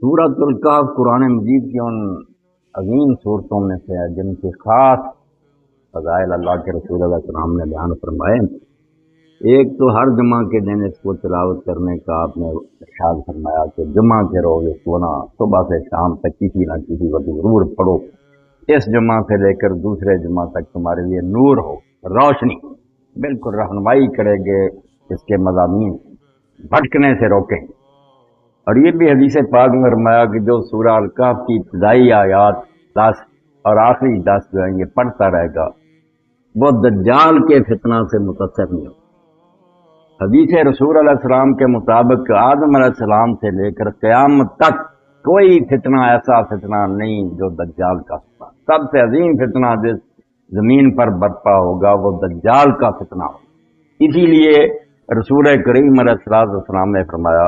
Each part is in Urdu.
سورۃ الکہف قرآن مجید کی ان عظیم صورتوں میں سے ہے جن کے خاص فضائل اللہ کے رسول علیہ السلام نے بیان فرمائے۔ ایک تو ہر جمعہ کے دن اس کو تلاوت کرنے کا آپ نے ارشاد فرمایا کہ جمعہ کے روز اس کو صبح سے شام تک کسی نہ کسی وقت ضرور پڑھو۔ اس جمعہ سے لے کر دوسرے جمعہ تک تمہارے لیے نور ہو، روشنی، بالکل رہنمائی کرے گے، اس کے مضامین بھٹکنے سے روکیں۔ اور یہ بھی حدیث پاک میں فرمایا کہ جو سورہ الکہف کی ابتدائی آیات 10 اور آخری 10 جو ہیں یہ پڑھتا رہے گا وہ دجال کے فتنہ سے متاثر نہیں ہوگا۔ حدیث رسول علیہ السلام کے مطابق آدم علیہ السلام سے لے کر قیامت تک کوئی فتنہ ایسا فتنہ نہیں جو دجال کا فتنہ، سب سے عظیم فتنہ جس زمین پر برپا ہوگا وہ دجال کا فتنہ ہوگا۔ اسی لیے رسول کریم علیہ السلام نے فرمایا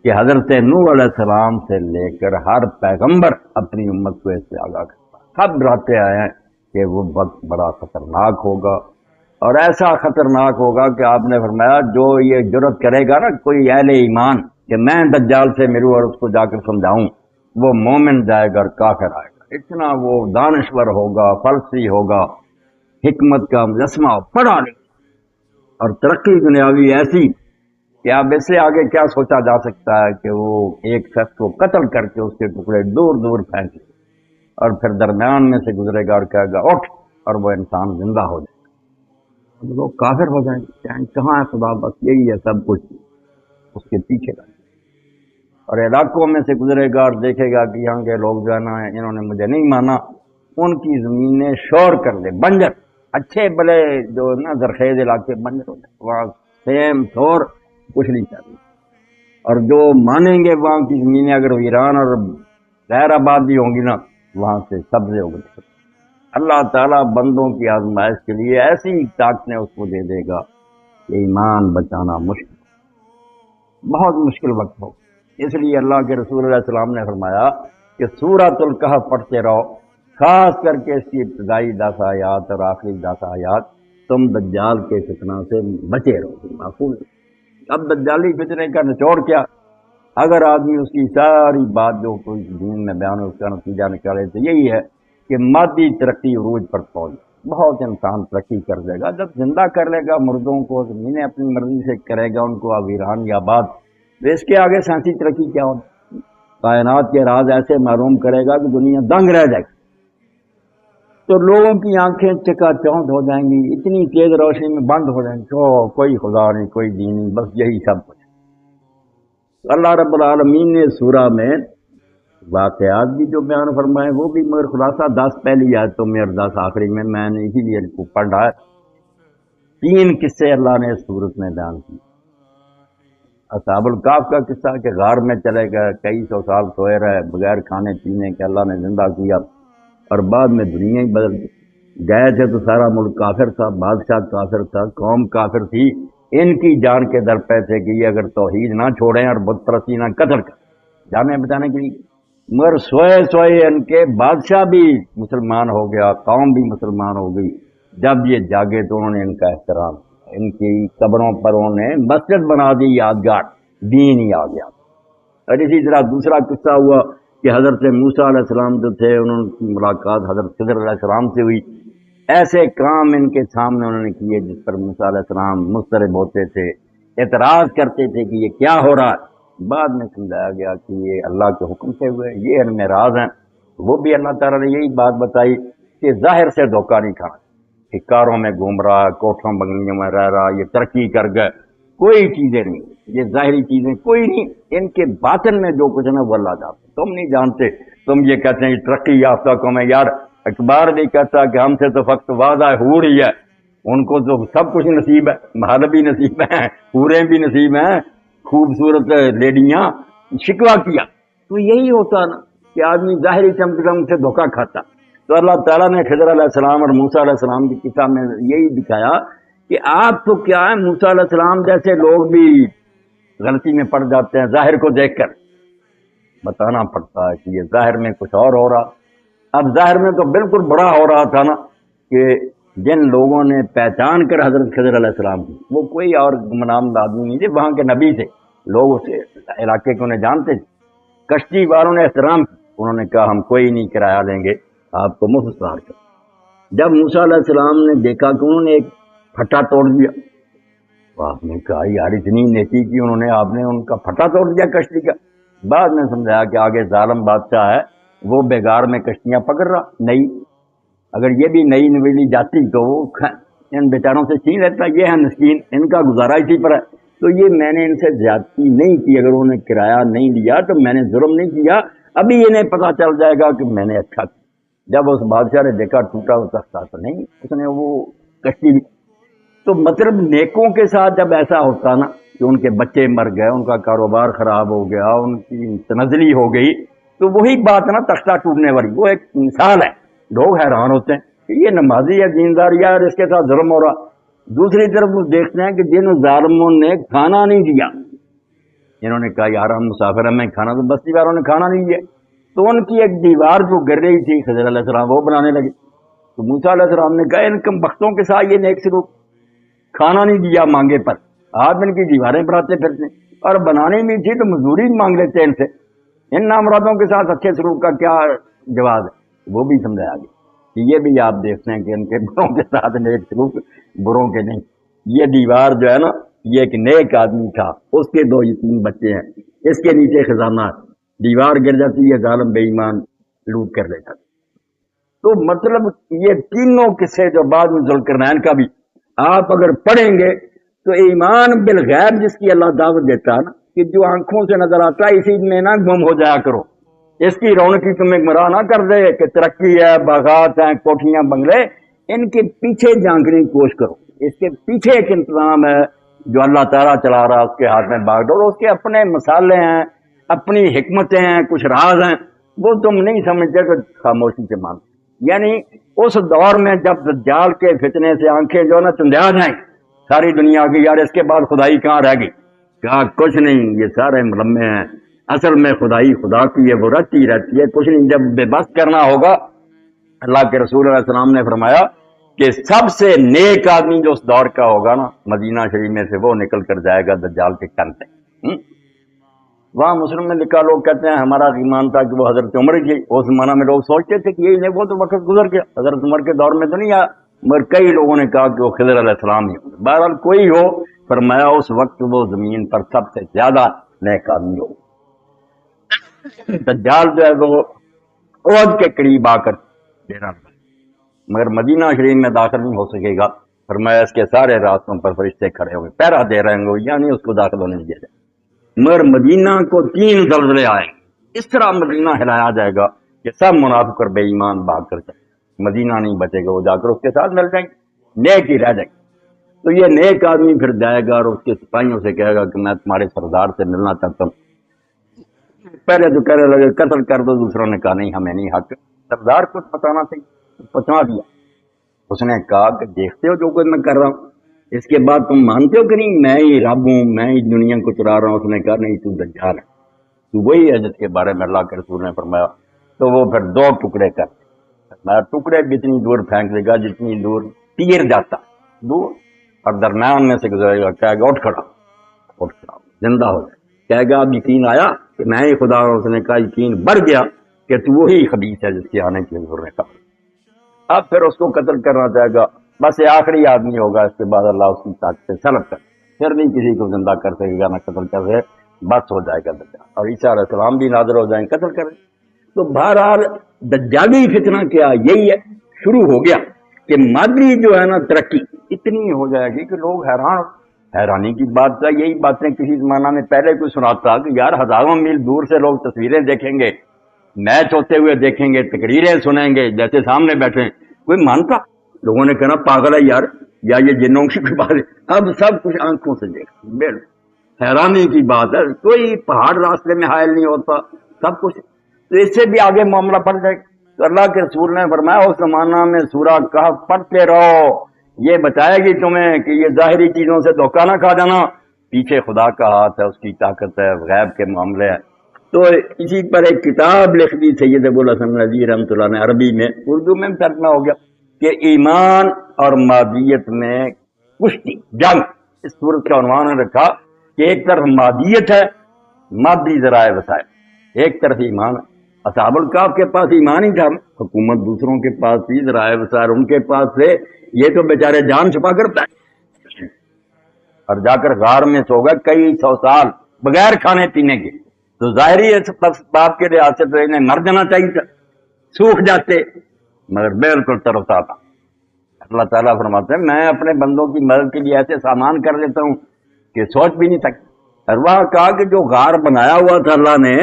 کہ حضرت نوح علیہ السلام سے لے کر ہر پیغمبر اپنی امت کو اس سے آگاہ کرتا ہے، سب بتاتے آئے ہیں کہ وہ وقت بڑا خطرناک ہوگا، اور ایسا خطرناک ہوگا کہ آپ نے فرمایا جو یہ جرت کرے گا نا کوئی اہل ایمان کہ میں دجال سے ملوں اور اس کو جا کر سمجھاؤں، وہ مومن جائے گا اور کافر آئے گا۔ اتنا وہ دانشور ہوگا، فلسفی ہوگا، حکمت کا مجسمہ پڑھا نہیں، اور ترقی دنیاوی ایسی کہ اب اس سے آگے کیا سوچا جا سکتا ہے کہ وہ ایک شخص کو قتل کر کے اس کے ٹکڑے دور دور پھینکے اور پھر درمیان میں سے گزرے گا اور کہے گا اٹھ، اور وہ انسان زندہ ہو جائے گا، لوگ کافر ہو جائیں گے، کہاں ہے خدا، بس یہی ہے سب کچھ اس کے پیچھے کا۔ اور علاقوں میں سے گزرے گا اور دیکھے گا کہ یہاں کے لوگ جو ہے نا انہوں نے مجھے نہیں مانا، ان کی زمینیں شور کر دے، بنجر، اچھے بلے جو نا زرخیز علاقے بنجر ہو جائے، وہاں سیم شور کچھ نہیں چاہیے، اور جو مانیں گے وہاں کی زمینیں اگر ویران اور غیر آبادی ہوں گی نا وہاں سے سبزے ہو گئے۔ اللہ تعالیٰ بندوں کی آزمائش کے لیے ایسی طاقتیں اس کو دے دے گا کہ ایمان بچانا مشکل، بہت مشکل وقت ہو۔ اس لیے اللہ کے رسول علیہ السلام نے فرمایا کہ سورۃ الکہف پڑھتے رہو، خاص کر کے اس کی ابتدائی 10 آیات اور آخری 10 آیات، تم دجال کے فتنہ سے بچے رہو، محفوظ۔ اب دجالی فتنے کا نچوڑ کیا؟ اگر آدمی اس کی ساری بات جو کوئی دین میں بیان ہے اس کا نتیجہ نکالے تو یہی ہے کہ مادی ترقی عروج پر پہنچ، بہت انسان ترقی کر دے گا، جب زندہ کر لے گا مردوں کو، زمینیں اپنی مرضی سے کرے گا ان کو ویران یا آباد، تو اس کے آگے سائنسی ترقی کیا ہوگی؟ کائنات کے راز ایسے معلوم کرے گا کہ دنیا دنگ رہ جائے گی، تو لوگوں کی آنکھیں چکا چوندھ ہو جائیں گی، اتنی تیز روشنی میں بند ہو جائیں گی، کوئی خدا نہیں، کوئی دین نہیں، بس یہی سب کچھ۔ اللہ رب العالمین نے سورہ میں واقعات بھی جو بیان فرمائے وہ بھی مگر خلاصہ 10 پہلی آیتوں میں اور 10 آخری میں نے اسی لیے ان کو پڑھ رہا ہے۔ 3 قصے اللہ نے اس صورت میں بیان کیے۔ اصحاب الکہف کا قصہ کہ غار میں چلے گئے، کئی سو سال سوئے رہے بغیر کھانے پینے کے، اللہ نے زندہ کیا، اور بعد میں دنیا ہی بدل گئے تھے تو سارا ملک کافر تھا، بادشاہ کافر تھا، قوم کافر تھی، ان کی جان کے در پہ تھے کہ یہ اگر توحید نہ چھوڑیں اور بت پرستی نہ قتل کر جانیں بچانے کے لیے، مگر سوئے سوئے ان کے بادشاہ بھی مسلمان ہو گیا، قوم بھی مسلمان ہو گئی۔ جب یہ جاگے تو انہوں نے ان کا احترام کیا، ان کی قبروں پر انہوں نے مسجد بنا دی، یادگار، دین ہی آ گیا۔ اور اسی طرح دوسرا قصہ ہوا کہ حضرت موسیٰ علیہ السلام جو تھے انہوں کی ملاقات حضرت خضر علیہ السلام سے ہوئی، ایسے کام ان کے سامنے انہوں نے کیے جس پر موسیٰ علیہ السلام مضطرب ہوتے تھے، اعتراض کرتے تھے کہ یہ کیا ہو رہا ہے۔ بعد میں سمجھایا گیا کہ یہ اللہ کے حکم سے ہوئے، یہ علم راز ہیں۔ وہ بھی اللہ تعالیٰ نے یہی بات بتائی کہ ظاہر سے دھوکہ نہیں کھانا، کہ کاروں میں گھوم رہا ہے، کوٹھوں بنگلیوں میں رہ رہا، یہ ترقی کر گئے، کوئی چیزیں نہیں، یہ ظاہری چیزیں کوئی نہیں، ان کے باطن میں جو کچھ ہے نا وہ اللہ جانتے، تم نہیں جانتے۔ تم یہ کہتے ہیں یہ ترقی یافتہ قوم ہے، یار اخبار بھی کہتا کہ ہم سے تو فقط وعدہ حور ہی ہے، ان کو تو سب کچھ نصیب ہے، محل بھی نصیب ہے، حوریں بھی نصیب ہیں، خوبصورت لیڈیاں، شکوہ کیا تو یہی ہوتا نا کہ آدمی ظاہری چمکدم سے دھوکہ کھاتا۔ تو اللہ تعالیٰ نے خضر علیہ السلام اور موسیٰ علیہ السلام کی قصہ میں یہی دکھایا کہ آپ تو کیا ہے، موسیٰ علیہ السلام جیسے لوگ بھی غلطی میں پڑ جاتے ہیں، ظاہر کو دیکھ کر بتانا پڑتا ہے کہ یہ ظاہر میں کچھ اور ہو رہا۔ اب ظاہر میں تو بالکل بڑا ہو رہا تھا نا کہ جن لوگوں نے پہچان کر حضرت خضر علیہ السلام کی، وہ کوئی اور گمنام آدمی نہیں تھے، وہاں کے نبی تھے، لوگ اس علاقے کو انہیں جانتے تھے، کشتی والوں نے احترام کیا، انہوں نے کہا ہم کوئی نہیں کرایہ لیں گے، آپ کو مفت سوار کر۔ جب موسیٰ علیہ السلام نے دیکھا کہ انہوں نے ایک پھٹا توڑ دیا، تو آپ نے کہا یار اتنی نیکی کی انہوں نے، آپ نے ان کا پھٹا توڑ دیا کشتی کا۔ بعد میں سمجھایا کہ آگے ظالم بادشاہ ہے، وہ بیگار میں کشتیاں پکڑ رہا نہیں، اگر یہ بھی نئی نویلی جاتی تو وہ ان بیچاروں سے چھین لیتا، یہ ہے مسکین، ان کا گزارا اسی پر ہے، تو یہ میں نے ان سے زیادتی نہیں کی، اگر انہوں نے کرایہ نہیں دیا تو میں نے ظلم نہیں کیا، ابھی انہیں پتہ چل جائے گا کہ میں نے اچھا کیا۔ جب اس بادشاہ نے دیکھا ٹوٹا ہوا تختہ تو نہیں، اس نے وہ کشتی بھی، تو مطلب نیکوں کے ساتھ جب ایسا ہوتا نا کہ ان کے بچے مر گئے، ان کا کاروبار خراب ہو گیا، ان کی تنزلی ہو گئی، تو وہی بات نا تختہ ٹوٹنے والی، وہ ایک مثال ہے، لوگ حیران ہوتے ہیں کہ یہ نمازی ہے، دیندار، یار اس کے ساتھ ظلم ہو رہا۔ دوسری طرف وہ دیکھتے ہیں کہ جن ظالموں نے کھانا نہیں دیا، انہوں نے کہا یار ہم مسافر ہیں، ہمیں کھانا، تو بستی والوں نے کھانا نہیں دیا، تو ان کی ایک دیوار جو گر رہی تھی خضر علیہ السلام وہ بنانے لگے، تو موسیٰ علیہ السلام نے کہا ان کم بختوں کے ساتھ یہ نیک سلوک، کھانا نہیں دیا مانگے پر، آپ ان کی دیواریں بناتے پھرتے، اور بنانی بھی تھی تو مزدوری مانگ لیتے ان سے، ان نامرادوں کے ساتھ اچھے سلوک کا کیا جواز ہے؟ وہ بھی سمجھایا گیا کہ یہ بھی آپ دیکھتے ہیں کہ ان کے بروں کے ساتھ نیک سلوک، بروں کے نہیں۔ یہ دیوار جو ہے نا، یہ ایک نیک آدمی تھا، اس کے 2 یتیم بچے ہیں، اس کے نیچے خزانہ ہے، دیوار گر جاتی ہے، ظالم بے ایمان لوٹ کر لے جاتا۔ تو مطلب یہ تینوں قصے جو بعد میں ذوالقرنین کا بھی آپ اگر پڑھیں گے تو ایمان بالغیب جس کی اللہ دعوت دیتا ہے نا، کہ جو آنکھوں سے نظر آتا ہے اسی میں نہ گم ہو جایا کرو، اس کی رونقی تمہیں گمراہ نہ کر دے کہ ترقی ہے، باغات ہیں، کوٹھیاں، بنگلے، ان کے پیچھے جھانکنے کی کوشش کرو، اس کے پیچھے ایک انتظام ہے جو اللہ تعالیٰ چلا رہا، اس کے ہاتھ میں باغ ڈور، اس کے اپنے مسالے ہیں، اپنی حکمتیں ہیں، کچھ راز ہیں، وہ تم نہیں سمجھتے تو خاموشی سے مان۔ یعنی اس دور میں جب دجال کے فتنے سے آنکھیں جو نا چندیا جائیں ساری دنیا کی، یار اس کے بعد خدائی کہاں رہ گئی، کہا کچھ نہیں، یہ سارے ملمے ہیں، اصل میں خدائی خدا کی ہے، وہ رہتی رہتی ہے، کچھ نہیں۔ جب بے بس کرنا ہوگا، اللہ کے رسول علیہ السلام نے فرمایا کہ سب سے نیک آدمی جو اس دور کا ہوگا نا مدینہ شریف میں سے، وہ نکل کر جائے گا دجال کے کن سے۔ وہاں مسلم میں لکھا، لوگ کہتے ہیں ہمارا ایمان تھا کہ وہ حضرت عمر کی، اس زمانہ میں لوگ سوچتے تھے کہ یہ وہ تو وقت گزر گیا، حضرت عمر کے دور میں تو نہیں آیا، مگر کئی لوگوں نے کہا کہ وہ خضر علیہ السلام ہی ہو۔ بہرحال کوئی ہو، فرمایا اس وقت وہ زمین پر سب سے زیادہ نیک آدمی ہو۔ دجال جو ہے وہ عہد کے قریب آ کر ڈیرا لگا، مگر مدینہ شریف میں داخل نہیں ہو سکے گا، فرمایا اس کے سارے راستوں پر فرشتے کھڑے ہوئے پہرا دے رہے ہوں گے، یعنی اس کو داخل ہونے نہیں دیا جائے، مگر مدینہ کو 3 زلزلے آئیں گے، اس طرح مدینہ ہلایا جائے گا کہ سب منافق اور بے ایمان بھاگ کر جائیں، مدینہ نہیں بچے گا، وہ جا کر اس کے ساتھ مل جائیں گے، نیک ہی رہ جائیں گے۔ تو یہ نیک آدمی پھر جائے گا اور اس کے سپاہیوں سے کہے گا کہ میں تمہارے سردار سے ملنا چاہتا ہوں۔ پہلے تو کہنے لگے قتل کر دو، دوسروں نے کہا نہیں ہمیں نہیں حق، سردار کو بتانا چاہیے، پہنچا دیا۔ اس نے کہا کہ دیکھتے ہو جو کچھ میں کر رہا ہوں، اس کے بعد تم مانتے ہو کہ نہیں میں ہی رب ہوں، میں ہی دنیا کو چلا رہا ہوں؟ اس نے کہا نہیں، تو دجال ہے، تو وہی ہے جس کے بارے میں اللہ کے رسول نے فرمایا۔ تو وہ پھر 2 ٹکڑے کر، میں ٹکڑے بھی اتنی دور پھینک دے گا جتنی دور تیر جاتا دور، اور درمیان میں سے گزرے گا، کہے گا اٹھ کھڑا، اٹھ کھڑا، زندہ ہو جائے، کہے گا اب یقین آیا کہ میں ہی خدا ہوں؟ اس نے کہا یقین بڑھ گیا کہ تو وہی خبیث ہے جس کے آنے کی حضور نے کہا۔ اب پھر اس کو قتل کرنا چاہے گا، بس یہ آخری آدمی ہوگا، اس کے بعد اللہ اس کی طاقت سے سلب کر پھر نہیں کسی کو زندہ کر سکے گا، نہ قتل کر سکے، بس ہو جائے گا دجال، اور عیسیٰ علیہ السلام بھی نازل ہو جائیں قتل کریں۔ تو بہرحال دجالی فتنہ کیا یہی ہے، شروع ہو گیا کہ مادری جو ہے نا ترقی اتنی ہو جائے گی کہ لوگ حیرانی کی بات ہے۔ یہی باتیں کسی زمانہ میں پہلے کوئی سناتا کہ یار ہزاروں میل دور سے لوگ تصویریں دیکھیں گے، میچ ہوتے ہوئے دیکھیں گے، تقریریں سنیں گے، جیسے سامنے بیٹھے، کوئی مانتا؟ لوگوں نے کہنا پاگل ہے یار، یا یہ جنوں کی کوئی بات ہے۔ اب سب کچھ آنکھوں سے دیکھ، حیرانی کی بات ہے، کوئی پہاڑ راستے میں حائل نہیں ہوتا، سب کچھ۔ تو اس سے بھی آگے معاملہ پڑ جائے گا۔ تو اللہ کے رسول نے فرمایا اس زمانہ میں سورہ کہف پڑھتے رہو، یہ بتائے گی تمہیں کہ یہ ظاہری چیزوں سے دھوکہ نہ کھا جانا، پیچھے خدا کا ہاتھ ہے، اس کی طاقت ہے، غیب کے معاملے ہیں۔ تو اسی پر ایک کتاب لکھ دی سید ابو الحسن ندوی رحمۃ اللہ نے، عربی میں، اردو میں ترجمہ ہو گیا، کہ ایمان اور مادیت میں کشتی، جنگ۔ اس صورت کا عنوان نے رکھا کہ ایک طرف مادیت ہے، مادی ذرائع وسائل، ایک طرف ایمان، اصحاب الکہف کے پاس ایمان ہی تھا، حکومت دوسروں کے پاس تھی، ذرائع وسائل ان کے پاس تھے، یہ تو بیچارے جان چھپا کر اور جا کر غار میں سو گئے کئی 100 سال بغیر کھانے پینے کے، تو ظاہری باپ کے لحاظ سے تو انہیں مر جانا چاہیے تھا، سوکھ جاتے، مگر بالکل ترسا تھا۔ اللہ تعالیٰ فرماتے ہیں میں اپنے بندوں کی مدد کے لیے ایسے سامان کر دیتا ہوں کہ سوچ بھی نہیں سکتے۔ اور وہاں کہا کہ جو غار بنایا ہوا تھا اللہ نے،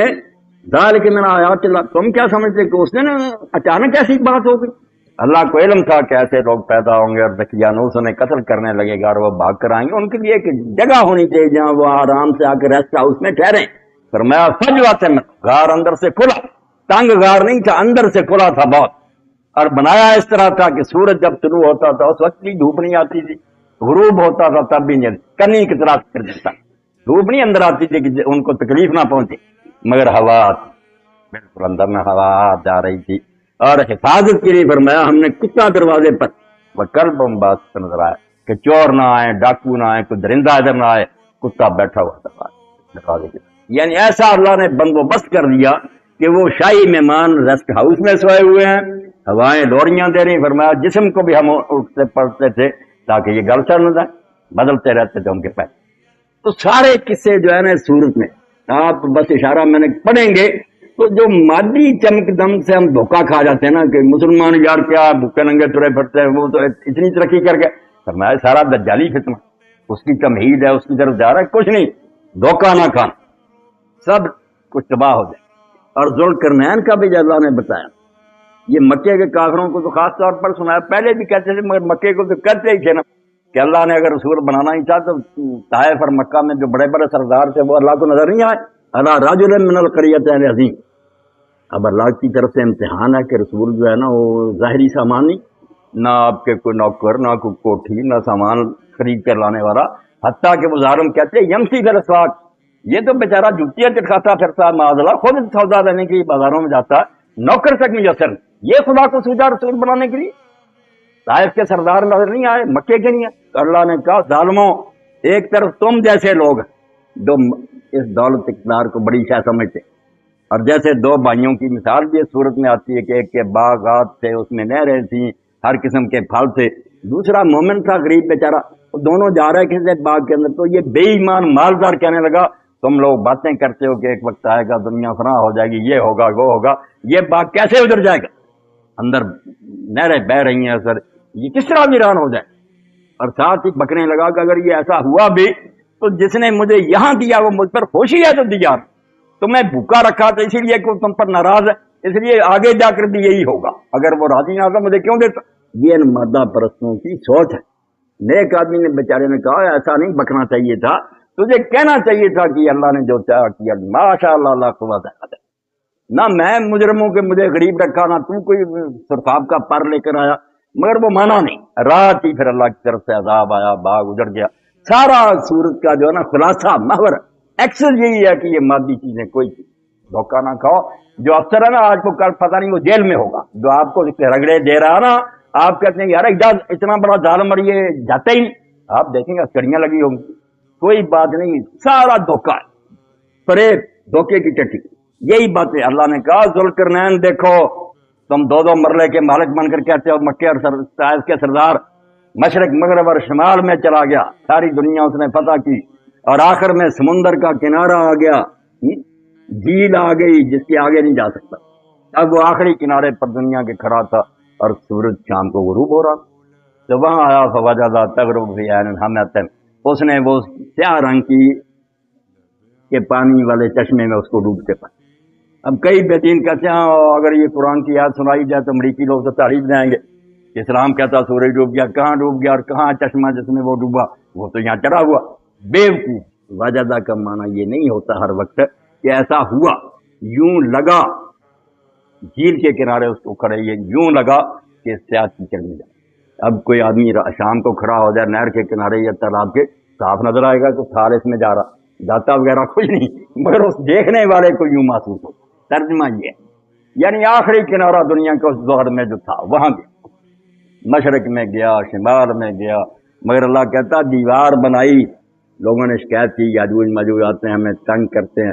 ذالک من آیات اللہ، تم کیا سمجھتے کہ اس نے اچانک ایسی بات ہو گئی؟ اللہ کو علم تھا کہ ایسے لوگ پیدا ہوں گے اور دقیانوس انہیں قتل کرنے لگے گا اور وہ بھاگ کر آئیں گے، ان کے لیے ایک جگہ ہونی چاہیے جہاں وہ آرام سے آ کے ریسٹ ہاؤس میں ٹھہریں۔ فرمایا فجوۃ من، غار اندر سے کھلا، تنگ غار نہیں تھا، اندر سے کھلا تھا بہت، اور بنایا اس طرح تھا کہ سورج جب طلوع ہوتا تھا اس وقت بھی دھوپ نہیں آتی تھی، غروب ہوتا تھا تب بھی نہیں، کنی کی طرح کر دیتا، دھوپ نہیں اندر آتی تھی کہ ان کو تکلیف نہ پہنچے، مگر ہوا بالکل اندر میں ہوا جا رہی تھی۔ اور حفاظت کے لیے فرمایا ہم نے کتا دروازے پر وکلب باسط نظر آیا کہ چور نہ آئے، ڈاکو نہ آئے، کوئی درندہ ادھر نہ آئے، کتا بیٹھا ہوا تھا دروازے کے، یعنی ایسا اللہ نے بندوبست کر دیا کہ وہ شاہی مہمان ریسٹ ہاؤس میں سوئے ہوئے ہیں، ہوائیں لوریاں دے رہی۔ فرمایا جسم کو بھی ہم اٹھتے پڑھتے تھے تاکہ یہ گل چل نہ جائے، بدلتے رہتے تھے ان کے پیر۔ تو سارے قصے جو ہے نا صورت میں آپ بس اشارہ میں نے پڑھیں گے تو جو مادی چمک دم سے ہم دھوکہ کھا جاتے ہیں نا کہ مسلمان یار کیا بھوکے ننگے ترے پھرتے ہیں، وہ تو اتنی ترقی کر گئے، فرمایا سارا دجالی فتنہ، اس کی تمہید ہے، اس کی طرف جا رہا ہے، کچھ نہیں، دھوکہ نہ کھانا، سب کچھ تباہ ہو جائے۔ اور ذوالقرنین کا بھی اللہ نے بتایا، یہ مکے کے کافروں کو تو خاص طور پر سنایا، پہلے بھی کہتے تھے مگر مکے کو تو کہتے ہی تھے نا کہ اللہ نے اگر رسول بنانا ہی چاہا تو طائف اور مکہ میں جو بڑے بڑے سردار تھے وہ اللہ کو نظر نہیں آئے، اللہ رجل من القریتین عظیم۔ اب اللہ کی طرف سے امتحان ہے کہ رسول جو ہے نا وہ ظاہری سامان نہیں، نہ آپ کے کوئی نوکر، نہ کوئی کوٹھی، نہ سامان خرید کر لانے والا، حتیٰ کہ وہ ظالم کہتے ہیں یمسی فی الاسواق، یہ تو بیچارہ جوتیاں چٹکاتا پھرتا، معاذ اللہ خود سودا لینے کے لیے بازاروں میں جاتا، نوکر تک میسر، یہ خدا کو سوچا رسول بنانے کے لیے؟ طائف کے سردار نظر نہیں آئے، مکے کے نہیں آئے؟ تو اللہ نے کہا ظالموں، ایک طرف تم جیسے لوگ جو اس دولت اقتدار کو بڑی شے سمجھتے، اور جیسے دو بھائیوں کی مثال بھی اس صورت میں آتی ہے کہ ایک کے باغات تھے، اس میں نہریں تھیں، ہر قسم کے پھل تھے، دوسرا مومن تھا غریب بیچارہ، دونوں جا رہے کسی باغ کے اندر، تو یہ بے ایمان مالدار کہنے لگا تم لوگ باتیں کرتے ہو کہ ایک وقت آئے گا دنیا فنا ہو جائے گی، یہ ہوگا وہ ہوگا، یہ باغ کیسے ادھر جائے گا، اندر نہریں بہ رہی ہیں سر، یہ کس طرح ویران ہو جائے؟ اور ساتھ ہی بکنے لگا کہ اگر یہ ایسا ہوا بھی تو جس نے مجھے یہاں دیا وہ مجھ پر خوشی ہے تو دیا، تو میں بھوکا رکھا تو اسی لیے کہ تم پر ناراض ہے، اس لیے آگے جا کر بھی یہی ہوگا، اگر وہ راضی نہ تھا مجھے کیوں دیتا؟ یہ ان مادہ پرستوں کی سوچ ہے۔ نیک آدمی نے بیچارے نے کہا ایسا نہیں بکنا چاہیے تھا، تجھے کہنا چاہیے تھا کہ اللہ نے جو چاہا کیا، ماشاء اللہ لا قوت الا باللہ، نہ میں مجرموں کے مجھے غریب رکھا، نہ تو کوئی سرفاب کا پر لے کر آیا، مگر وہ مانا نہیں، رات ہی پھر اللہ کی طرف سے عذاب آیا، باغ اجڑ گیا۔ سارا سورت کا جو ہے نا خلاصہ محور ایکسل یہی ہے کہ یہ مادی چیزیں کوئی چیز دھوکہ نہ کھاؤ۔ جو افسر ہے نا آج کو کل پتہ نہیں وہ جیل میں ہوگا، جو آپ کو رگڑے دے رہا نا، آپ کہتے ہیں یار اتنا بڑا ظالم اور یہ جاتے ہی، آپ دیکھیں گے کڑیاں لگی ہوں گی، کوئی بات نہیں، سارا دھوکہ ہے، فریب، دھوکے کی چٹی، یہی باتیں اللہ نے کہا ذوالقرنین دیکھو تم دو دو مرلے کے مالک بن کر کہتے ہو مکے اور طائف کے سردار، مشرق مغرب اور شمال میں چلا گیا، ساری دنیا اس نے فتح کی، اور آخر میں سمندر کا کنارہ آ گیا، جھیل آ گئی جس کے آگے نہیں جا سکتا، اب وہ آخری کنارے پر دنیا کے کھڑا تھا اور سورج شام کو غروب ہو رہا، تو وہاں آیا فوجد تغرب فی عین حمیۃ، اس نے وہ سیاہ رنگ کی کہ پانی والے چشمے میں اس کو ڈوبتے پائے۔ اب کئی بہترین کہتے ہیں اگر یہ قرآن کی یاد سنائی جائے تو امریکی لوگ تو تعریف جائیں گے، اسلام کہتا سورج ڈوب گیا، کہاں ڈوب گیا اور کہاں چشمہ جس میں وہ ڈوبا وہ تو یہاں چڑھا ہوا، بیوقوف۔ وجدہ کا معنی یہ نہیں ہوتا ہر وقت کہ ایسا ہوا، یوں لگا جھیل کے کنارے اس کو کھڑے، یہ یوں لگا کہ سیاہ کیچڑ میں جائے۔ اب کوئی آدمی شام کو کھڑا ہو جائے نہر کے کنارے یا تالاب کے، صاف نظر آئے گا کہ تھار اس میں جا رہا، جاتا وغیرہ کچھ نہیں، مگر اس دیکھنے والے کو یوں محسوس ہو۔ ترجمہ یہ ہے، یعنی آخری کنارہ دنیا کے اس دور میں جو تھا وہاں گیا، مشرق میں گیا، شمال میں گیا، مگر اللہ کہتا دیوار بنائی، لوگوں نے شکایت کی یاجوج ماجوج آتے ہیں ہمیں تنگ کرتے ہیں،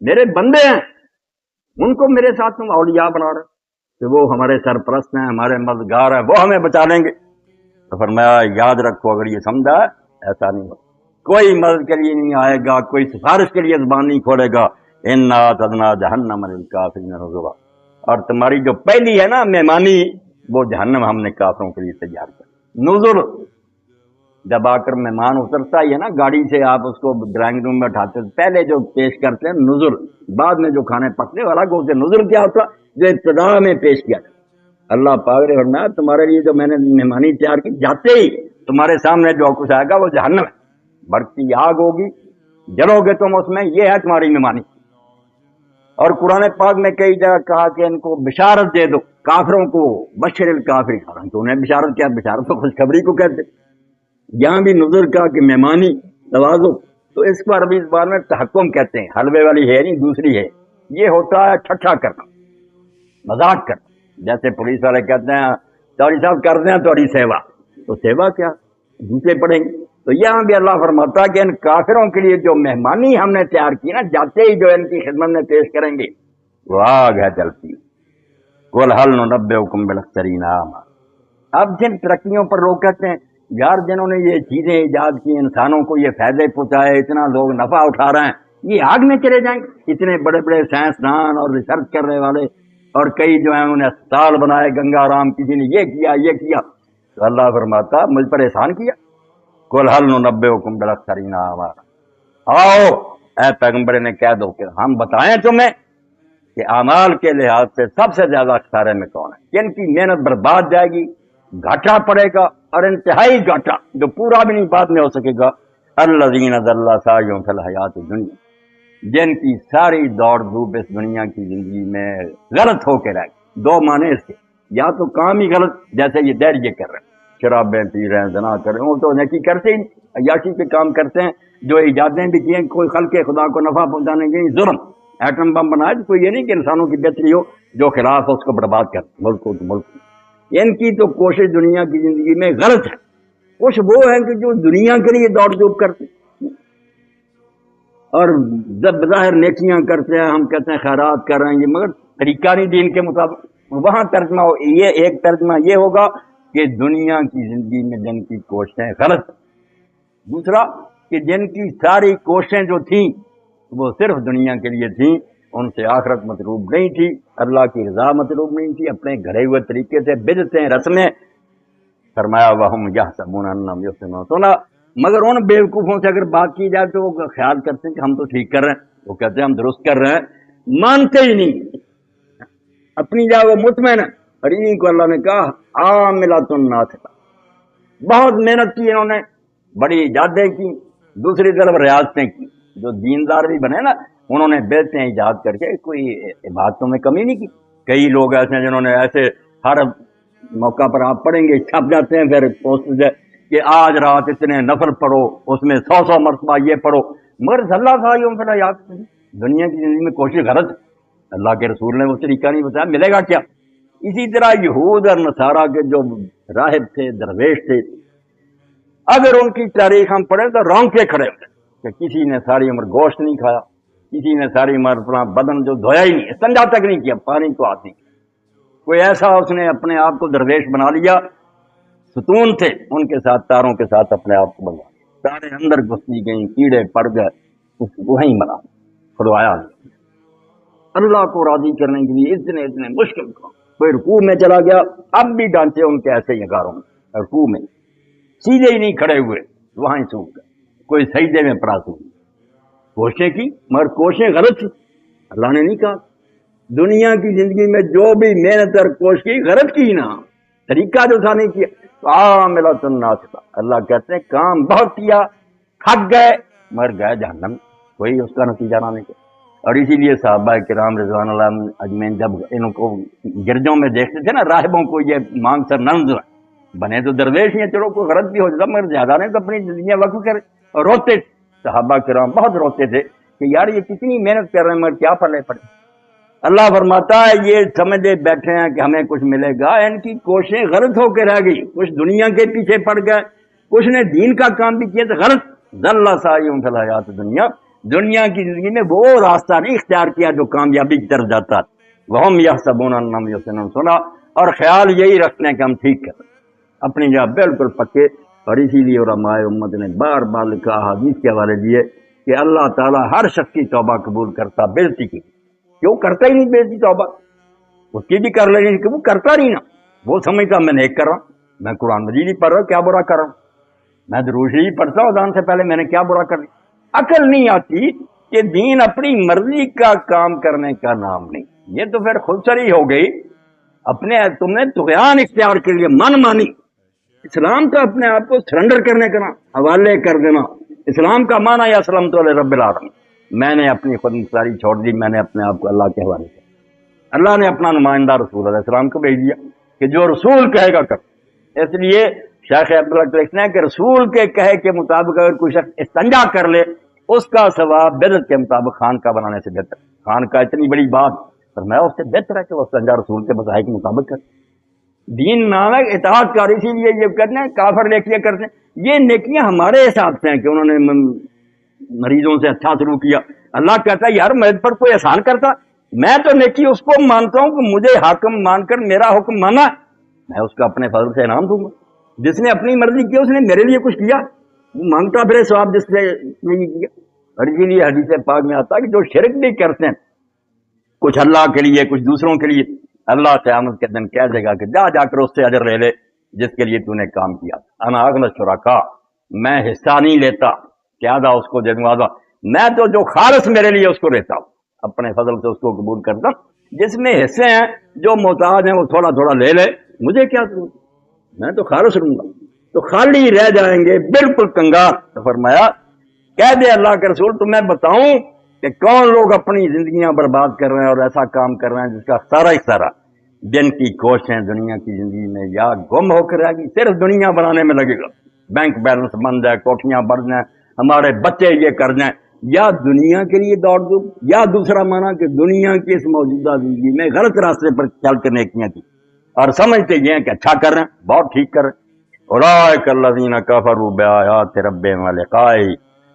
میرے بندے ہیں، ان کو میرے ساتھ تم اولیاء بنا رہے کہ وہ ہمارے سرپرست ہیں، ہمارے مددگار ہیں، وہ ہمیں بچا لیں گے۔ تو فرمایا یاد رکھو اگر یہ سمجھا ایسا نہیں ہوگا، کوئی مدد کے لیے نہیں آئے گا، کوئی سفارش کے لیے زبان نہیں کھولے گا۔ اِنَّا أَعْتَدْنَا جَهَنَّمَ لِلْكَافِرِينَ نُزُلًا، اور تمہاری جو پہلی ہے نا مہمانی، وہ جہنم ہم نے کافروں کے لیے تیار کر۔ نزل، جب آ کر مہمان اترتا ہی ہے نا گاڑی سے، آپ اس کو ڈرائنگ روم میں اٹھاتے ہیں، پہلے جو پیش کرتے ہیں نزل، بعد میں جو کھانے پکنے والا کو اسے نزل کیا ہوتا جو ابتدا میں پیش کیا جاتا۔ اللہ پاک نے فرمایا تمہارے لیے جو میں نے مہمانی تیار کی، جاتے ہی تمہارے سامنے جو کچھ آئے گا وہ جہنم ہے، بڑھتی آگ ہوگی، جلو گے تم اس میں، یہ ہے تمہاری مہمانی۔ اور قرآن پاک میں کئی جگہ کہا کہ ان کو بشارت دے دو، کافروں کو، بشر الکافرین، تو انہیں بشارت کیا؟ بشارت تو خوشخبری کو کہتے۔ یہاں بھی نظر کا کہ مہمانی نوازو، تو اس کو عربی زبان میں تحکم کہتے ہیں، حلوے والی ہے نہیں، دوسری ہے، یہ ہوتا ہے ٹھٹھا کرنا، مذاق کرنا۔ جیسے پولیس والے کہتے ہیں چوری صاحب کر دیں تھوڑی سیوا، تو سیوا کیا؟ جوتے پڑیں گے۔ تو یہاں بھی اللہ فرماتا ہے کہ ان کافروں کے لیے جو مہمانی ہم نے تیار کی نا، جاتے ہی جو ان کی خدمت میں پیش کریں گے وہ آگ ہے جلتی۔ قُلْ هَلْ نُنَبِّئُكُم بِالْأَخْسَرِينَ أَعْمَالًا، اب جن ترقیوں پر لوگ کہتے ہیں یار جنہوں نے یہ چیزیں ایجاد کی، انسانوں کو یہ فائدے پہنچائے، اتنا لوگ نفع اٹھا رہے ہیں، یہ آگ میں چلے جائیں گے؟ اتنے بڑے بڑے سائنسدان اور ریسرچ کرنے والے، اور کئی جو ہیں انہوں نے اسپتال بنائے، گنگا رام کسی نے یہ کیا یہ کیا، تو اللہ فرماتا مجھ پر احسان کیا۔ قُلْ هَلْ نُنَبِّئُكُم بِالْأَخْسَرِينَ أَعْمَالًا، آؤ اے پیغمبر نے کہہ دو کہ ہم بتائیں تمہیں کہ اعمال کے لحاظ سے سب سے زیادہ خسارے میں کون ہے، جن کی محنت برباد جائے گی، گھاٹا پڑے گا، اور انتہائی گھاٹا جو پورا بھی نہیں بعد میں ہو سکے گا۔ الذین ضل سعیہم فی الحیات الدنیا، جن کی ساری دوڑ دھوپ اس دنیا کی زندگی میں غلط ہو کے رہ گئی۔ دو معنی اس کے، یا تو کام ہی غلط، جیسے یہ دیر یہ کر رہے ہیں، شرابیں پی رہے ہیں، زنا کر رہے ہیں، وہ تو نیکی کرتے ہی، عیاشی کے کام کرتے ہیں، جو ایجادیں بھی کی ہیں کوئی خلق خدا کو نفع پہنچانے کے لیے، ظلم، ایٹم بم بنایا تو کوئی یہ نہیں کہ انسانوں کی بہتری ہو، جو خلاف ہو اس کو برباد کر ملک ہو تو ملک۔ ان کی تو کوشش دنیا کی زندگی میں غلط ہے۔ کچھ وہ ہیں کہ جو دنیا کے لیے دوڑ دھوپ کرتے اور جب بظاہر نیکیاں کرتے ہیں، ہم کہتے ہیں خیرات کر رہے ہیں، یہ مگر طریقہ نہیں دین کے مطابق۔ وہاں ترجمہ یہ ایک ترجمہ یہ ہوگا کہ دنیا کی زندگی میں جن کی کوششیں غلط، دوسرا کہ جن کی ساری کوششیں جو تھیں وہ صرف دنیا کے لیے تھیں، ان سے آخرت مطلوب نہیں تھی، اللہ کی رضا مطلوب نہیں تھی، اپنے گھڑے ہوئے طریقے سے بدعتیں رسمیں۔ فرمایا وَهُمْ يَحْسَبُونَ أَنَّهُمْ يُحْسِنُونَ صُنْعًا، مگر ان بیوقوفوں سے اگر بات کی جائے تو وہ خیال کرتے ہیں کہ ہم تو ٹھیک کر رہے ہیں، وہ کہتے ہیں ہم درست کر رہے ہیں، مانتے ہی نہیں، اپنی جگہ وہ مطمئن ہے۔ اور انہیں کو اللہ نے کہا عاملۃ ناصبۃ، بہت محنت کی انہوں نے، بڑی ایجادیں کی، دوسری طرف ریاضتیں کی، جو دیندار بھی بنے نا انہوں نے بیٹیں ایجاد کر کے کوئی عبادتوں میں کمی نہیں کی۔ کئی لوگ ایسے ہیں جنہوں نے ایسے ہر موقع پر آپ پڑھیں گے چھپ جاتے ہیں پھر پوسٹ کہ آج رات اتنے نفل پڑھو، اس میں 100 مرتبہ یہ پڑھو، مگر اللہ سعیہم فی الحیات دنیا کی زندگی میں کوشش غلط۔ اللہ کے رسول نے وہ طریقہ نہیں بتایا، ملے گا کیا؟ اسی طرح یہود اور نصارہ کے جو راہب تھے، درویش تھے، اگر ان کی تاریخ ہم پڑھیں تو رونگٹے کھڑے ہوتے کہ کسی نے ساری عمر گوشت نہیں کھایا، کسی نے ساری عمر اپنا بدن جو دھویا ہی نہیں، استنجا تک نہیں کیا، پانی کو ہاتھ نہیں کیا، کوئی ایسا اس نے اپنے آپ کو درویش بنا لیا، ستون تھے ان کے ساتھ تاروں کے ساتھ اپنے آپ کو بنوا لیا، تاریں اندر گھستی گئیں، کیڑے پڑ گئے، اس کو وہیں مرا کھڑوایا۔ اللہ کو راضی کرنے کے لیے اتنے مشکل کام، کوئی رکوع میں چلا گیا، اب بھی ڈانچے ان کے ایسے ہی اگاروں میں، رکوع میں سیدھے ہی نہیں کھڑے ہوئے، وہاں ہی سوکھ گئے، کوئی سجدے میں پڑا سوکھ، کوششیں کی مگر کوششیں غلط تھی۔ اللہ نے نہیں کہا دنیا کی زندگی میں جو بھی محنت اور کوشش کی غلط کی نا، طریقہ جو تھا نہیں کیا، عاملۃ ناصبۃ، اللہ کہتے ہیں کام بہت کیا، تھک گئے مگر گئے جہنم، کوئی اس کا نتیجہ نہ نکلا۔ اور اسی لیے صحابہ کرام رضوان اللہ اجمعین جب ان کو گرجوں میں دیکھتے تھے نا راہبوں کو، یہ مانگ سر ننز بنے تو درویش ہیں، چلو کوئی غلط بھی ہو جاتا مگر زیادہ نہیں تو اپنی زندگیاں وقف کرے، اور روتے تھے صحابہ کرام، بہت روتے تھے کہ یار یہ کتنی محنت کر رہے ہیں مگر کیا پڑے پڑے۔ اللہ فرماتا ہے یہ سمجھے بیٹھے ہیں کہ ہمیں کچھ ملے گا، ان کی کوششیں غلط ہو کے رہ گئی، کچھ دنیا کے پیچھے پڑ گئے، کچھ نے دین کا کام بھی کیا تو غلط۔ ضل سعیہم فی الحیات الدنیا، دنیا کی زندگی میں وہ راستہ نہیں اختیار کیا جو کامیابی کی طرف جاتا ہے، وہم یحسبون انہم یحسنون صنعا، اور خیال یہی رکھتے ہیں کہ ہم ٹھیک کریں، اپنی جگہ بالکل پکے۔ اور اسی لیے علماء امت نے بار بار لکھا، حدیث کے حوالے دیے کہ اللہ تعالیٰ ہر شخص کی توبہ قبول کرتا بےعزتی کی، کیوں کرتا ہی نہیں بےعزتی توبہ، اس کی بھی کر لینی کہ وہ کرتا نہیں نا، وہ سمجھتا میں نیک کر رہا ہوں، میں قرآن مجید ہی پڑھ رہا ہوں، کیا برا کر رہا ہوں، میں درود شریف پڑھتا ہوں اذان سے پہلے، میں نے کیا برا کر لیا۔ عقل نہیں آتی کہ دین اپنی مرضی کا کام کرنے کا نام نہیں، یہ تو پھر خود سری ہو گئی، اپنے تم نے طغیان اختیار کے لیے من مانی۔ اسلام تو اپنے آپ کو سرنڈر کرنے کا نام، حوالے کر دینا۔ اسلام کا معنی یا اسلمت لرب العالمین، میں نے اپنی خود مختاری چھوڑ دی، میں نے اپنے آپ کو اللہ کے حوالے کیا۔ اللہ نے اپنا نمائندہ رسول علیہ السلام کو بھیج دیا کہ جو رسول کہے گا کر۔ اس لیے شیخ عبداللہ لکھتے ہیں کہ رسول کے کہے کے مطابق اگر کوئی شخص استنجا کر لے، اس کا ثواب بدعت کے مطابق خانقاہ بنانے سے بہتر۔ خانقاہ اتنی بڑی بات، پر میں اس سے بہتر ہے کہ وہ استنجا رسول کے بتائے کے مطابق کرے۔ دین نام ہے اطاعت کار، اسی لیے یہ کرنے کافر نیکیاں کرتے ہیں، یہ نیکیاں ہمارے حساب سے ہیں کہ انہوں نے مریضوں سے اچھا سلوک کیا۔ اللہ کہتا ہے یار میرے پر کوئی احسان کرتا، میں تو نیکی اس کو مانتا ہوں کہ مجھے حاکم مان کر میرا حکم مانا، میں اس کو اپنے فضل سے انعام دوں گا۔ جس نے اپنی مرضی کی اس نے میرے لیے کچھ کیا، وہ مانگتا پھر ثواب جس نے نہیں کیا۔ اور اسی لیے حدیث پاک میں آتا ہے کہ جو شرک بھی کرتے ہیں کچھ اللہ کے لیے کچھ دوسروں کے لیے، اللہ قیامت کے دن کہہ دے گا کہ جا جا کر اس سے اجر لے لے جس کے لیے تو نے کام کیا۔ انا اغنی الشرکاء، میں حصہ نہیں لیتا، کیا دا اس کو دے دوں گا، میں تو جو خالص میرے لیے اس کو لیتا ہوں، اپنے فضل سے اس کو قبول کرتا ہوں۔ جس میں حصے ہیں جو محتاج ہیں وہ تھوڑا تھوڑا لے لے، مجھے کیا ضرورت، میں تو خالص لوں گا، تو خالی رہ جائیں گے بالکل کنگار۔ تو فرمایا کہہ دے اللہ کے رسول تمہیں بتاؤں کہ کون لوگ اپنی زندگیاں برباد کر رہے ہیں اور ایسا کام کر رہے ہیں جس کا سارا ہی سارا دن کی کوششیں دنیا کی زندگی میں یا گم ہو کر رہے گی، صرف دنیا بنانے میں لگے گا، بینک بیلنس بن جائے، کوٹیاں بڑھ جائیں، ہمارے بچے یہ کر جائیں، یا دنیا کے لیے دوڑ دو، یا دوسرا مانا کہ دنیا کی اس موجودہ زندگی میں غلط راستے پر چل کر نیکیاں کی اور سمجھتے یہ ہیں کہ اچھا کر رہے ہیں، بہت ٹھیک کر رہے ہیں۔ اولئک الذین کفروا بآیات ربہم ولقائہ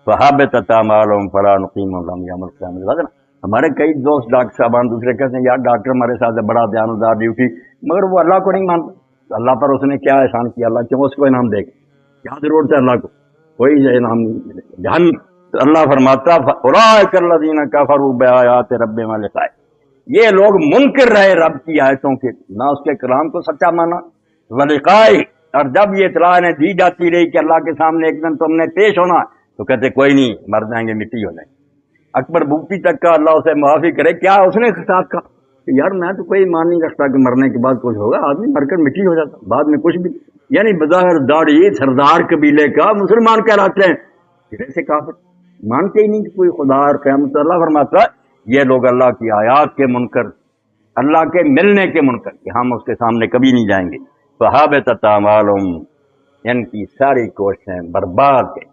فحبطت اعمالہم فلا نقیم لہم یوم القیامۃ وزنا۔ ہمارے کئی دوست ڈاکٹر صاحبان دوسرے کہتے ہیں یار ڈاکٹر ہمارے ساتھ بڑا دیانتدار ڈیوٹی، مگر وہ اللہ کو نہیں مانتا، اللہ پر اس نے کیا احسان کیا، اللہ کیوں اس کو انعام دے گا، کیا ضرورت ہے اللہ کو، کوئی انعام نہیں ملے گا جہنم۔ تو اللہ فرماتا اولئک الذین کفروا بآیات ربہم ولقائہ، یہ لوگ منکر رہے رب کی آیتوں کے، نہ اس کے کلام کو سچا مانا، ولقائہ، اور جب یہ اطلاع نے دی جاتی رہی کہ اللہ کے سامنے ایک دن تم نے پیش ہونا، تو کہتے کوئی نہیں، مر جائیں گے، مٹی ہو جائیں گے۔ اکبر بگٹی تک کا اللہ اسے معافی کرے، کیا اس نے ساتھ کہا کہ یار میں تو کوئی ایمان نہیں رکھتا کہ مرنے کے بعد کچھ ہوگا، آدمی مر کر مٹی ہو جاتا بعد میں کچھ بھی، یعنی بظاہر داڑھی سردار قبیلے کا مسلمان کہلاتے ہیں، پھر سے کافر مانتے ہی نہیں کہ کوئی خدا اور قیامت۔ اللہ فرماتا ہے یہ لوگ اللہ کی آیات کے منکر، اللہ کے ملنے کے منکر کہ ہم اس کے سامنے کبھی نہیں جائیں گے، فحبطت اعمالہم، ان کی ساری کوششیں برباد گئی،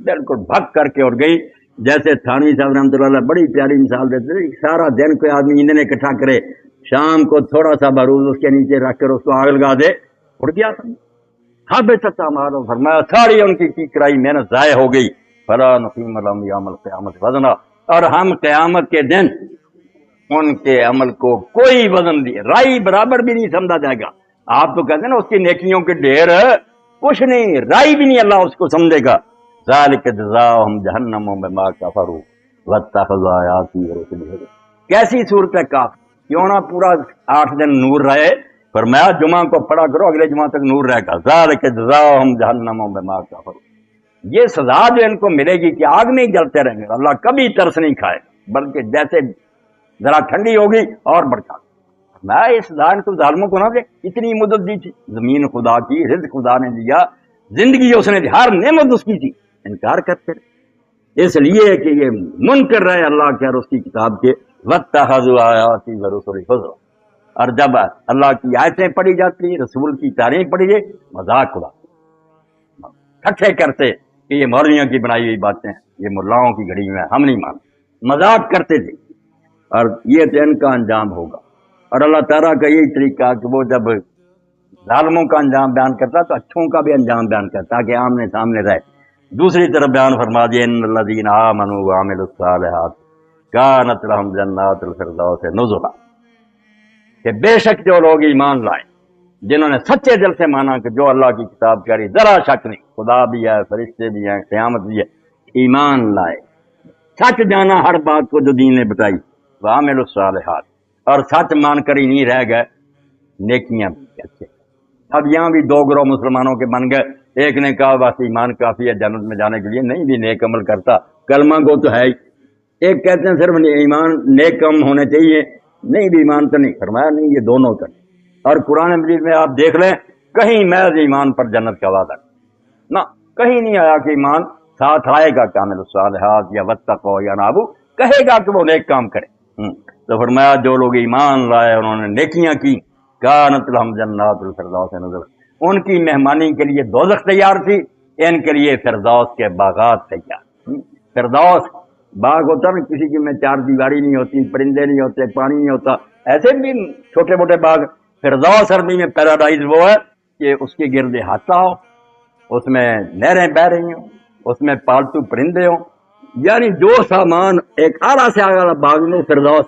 بالکل بھگ کر کے اور گئی۔ جیسے تھانوی صاحب رحمۃ اللہ علیہ بڑی پیاری مثال دیتے تھے، سارا دن کوئی آدمی ایندھن اکٹھا کرے، شام کو تھوڑا سا بارود اس کے نیچے رکھ کر اس کو آگ لگا دے، اڑ گیا تھا۔ حبطت اعمالہم، فرمایا ساری ان کی کرائی محنت ضائع ہو گئی، فلا نقیم لہم یوم القیامۃ وزنا، اور ہم قیامت کے دن ان کے عمل کو کوئی وزن دی رائی برابر بھی نہیں سمجھا جائے گا۔ آپ تو کہتے ہیں نا اس کی نیکیوں کے ڈھیر، کچھ نہیں، رائی بھی نہیں اللہ اس کو سمجھے گا۔ ذالک جزاؤہم جہنم بما کفروا واتخذوا آیاتی ورسلی ہزوا۔ کیسی صورت ہے کاف، کیوں نہ پورا 8 دن نور رہے، فرمایا جمعہ کو پڑھا کرو، اگلے جمعہ تک نور رہے گا۔ ذالک جزاؤہم جہنم بما کفروا، یہ سزا جو ان کو ملے گی کہ آگ میں ہی جلتے رہیں گے، اللہ کبھی ترس نہیں کھائے بلکہ جیسے ذرا ٹھنڈی ہوگی اور بڑھتا۔ میں اس ظالم کو ظالموں کو نہ دے، اتنی مدت دی تھی، زمین خدا کی، رزق خدا نے دیا، زندگی اس نے دی، ہر نعمت اس کی تھی، انکار کرتے رہے، اس لیے کہ یہ منکر رہے اللہ کے اور اس کی کتاب کے۔ واتخذوا آیاتی ورسلی ہزوا، اور جب اللہ کی آیتیں پڑھی جاتی، رسول کی تعریف پڑھی جائے، مذاق اڑاتے، ٹھٹھے کرتے کہ یہ مولویوں کی بنائی ہوئی باتیں ہیں، یہ ملاؤں کی گھڑی میں ہم نہیں مانتے، مذاق کرتے تھے، اور یہ تو ان کا انجام ہوگا۔ اور اللہ تعالیٰ کا یہی طریقہ کہ وہ جب ظالموں کا انجام بیان کرتا تو اچھوں کا بھی انجام بیان کرتا کہ آمنے سامنے رہے۔ دوسری طرف بیان فرما دیا الذین آمنوا وعملوا الصالحات کانت لہم جنات الفردوس نزلا، کہ بے شک جو لوگ ایمان لائے، جنہوں نے سچے دل سے مانا کہ جو اللہ کی کتاب کہہ رہی، ذرا شک نہیں، خدا بھی ہے، فرشتے بھی ہیں، قیامت بھی ہے، ایمان لائے، سچ جانا ہر بات کو جو دین نے بتائی، وعملوا الصالحات، اور سچ مان کر ہی نہیں رہ گئے، نیکیاں بھی اچھے۔ اب یہاں بھی دو گروہ مسلمانوں کے بن گئے، ایک نے کہا بس ایمان کافی ہے جنت میں جانے کے لیے، نہیں بھی نیک عمل کرتا، کلمہ گو تو ہے ہی۔ ایک کہتے ہیں صرف ایمان نیک کم ہونے چاہیے، نہیں بھی ایمان تو نہیں، فرمایا نہیں، یہ دونوں کا نہیں۔ اور قرآن مجید میں آپ دیکھ لیں، کہیں محض ایمان پر جنت کا وعدہ نہ، کہیں نہیں آیا کہ ایمان ساتھ آئے گا کامل الصالحات یا واتقوا یا نابو، کہے گا کہ وہ نیک کام کرے۔ تو فرمایا جو لوگ ایمان لائے، انہوں نے نیکیاں کی، کانت لہم جنات الفردوس نزلا، ان کی مہمانی کے لیے دوزخ تیار تھی، ان کے لیے فردوس کے باغات تیار۔ فردوس باغ ہوتا نا، کسی کی میں چار دیواری نہیں ہوتی، پرندے نہیں ہوتے، پانی نہیں ہوتا، ایسے بھی چھوٹے موٹے باغ۔ فردوس عربی میں پیراڈائز وہ ہے کہ اس کے گرد احاطہ ہو، اس میں نہریں بہ رہی ہوں، اس میں پالتو پرندے ہوں، یعنی جو سامان ایک اعلیٰ سے اعلیٰ باغ میں فردوس۔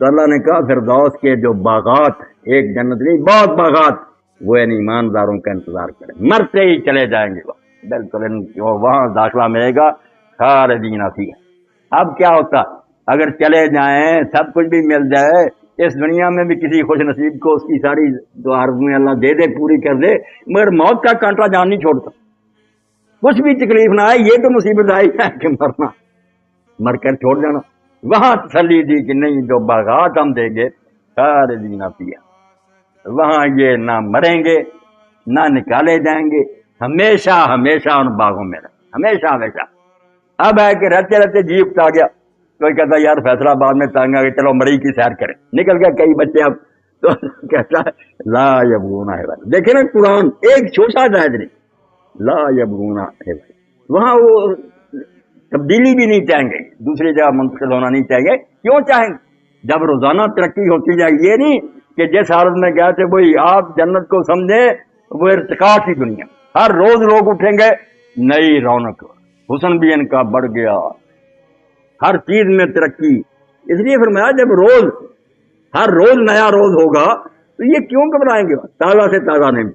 تو اللہ نے کہا فردوس کے جو باغات، ایک جنت نہیں بہت باغات، وہ ان ایمانداروں کا انتظار کریں، مرتے ہی چلے جائیں گے وہ، بالکل وہاں داخلہ ملے گا خالدین فیہا۔ اب کیا ہوتا اگر چلے جائیں، سب کچھ بھی مل جائے، اس دنیا میں بھی کسی خوش نصیب کو اس کی ساری جو آرزویں اللہ دے دے، پوری کر دے، مگر موت کا کانٹا جان نہیں چھوڑتا، کچھ بھی تکلیف نہ آئے، یہ تو مصیبت آئی ہے کہ مرنا، مر کر چھوڑ جانا۔ وہاں تسلی دی کہ نہیں، جو باغات ہم دیں گے خالدین فیہا، وہاں یہ نہ مریں گے نہ نکالے جائیں گے، ہمیشہ ہمیشہ ان باغوں میں رہیں، ہمیشہ ہمیشہ۔ اب ہے کہ رہتے رہتے جی اکتا گیا، کوئی کہتا یار فیصلہ آباد میں تنگ آ گئے، چلو مری کی سیر کریں، نکل گیا کئی بچے، اب تو کہتا ہے لا یبغون عوضا۔ دیکھیں نا قرآن ایک چھوٹا جائز نہیں، لا یبغون عوضا، وہاں وہ تبدیلی بھی نہیں چاہیں گے، دوسری جگہ منتقل ہونا نہیں چاہیں گے۔ کیوں چاہیں گے؟ جب روزانہ ترقی ہوتی جائے، یہ نہیں کہ جس حالت میں گئے تھے وہی آپ جنت کو سمجھیں، وہ ارتقا کی دنیا، ہر روز لوگ اٹھیں گے، نئی رونق، حسن بھی ان کا بڑھ گیا، ہر چیز میں ترقی۔ اس لیے فرمایا جب روز ہر روز نیا روز ہوگا تو یہ کیوں گھبرائیں گے، تازہ سے تازہ نہیں۔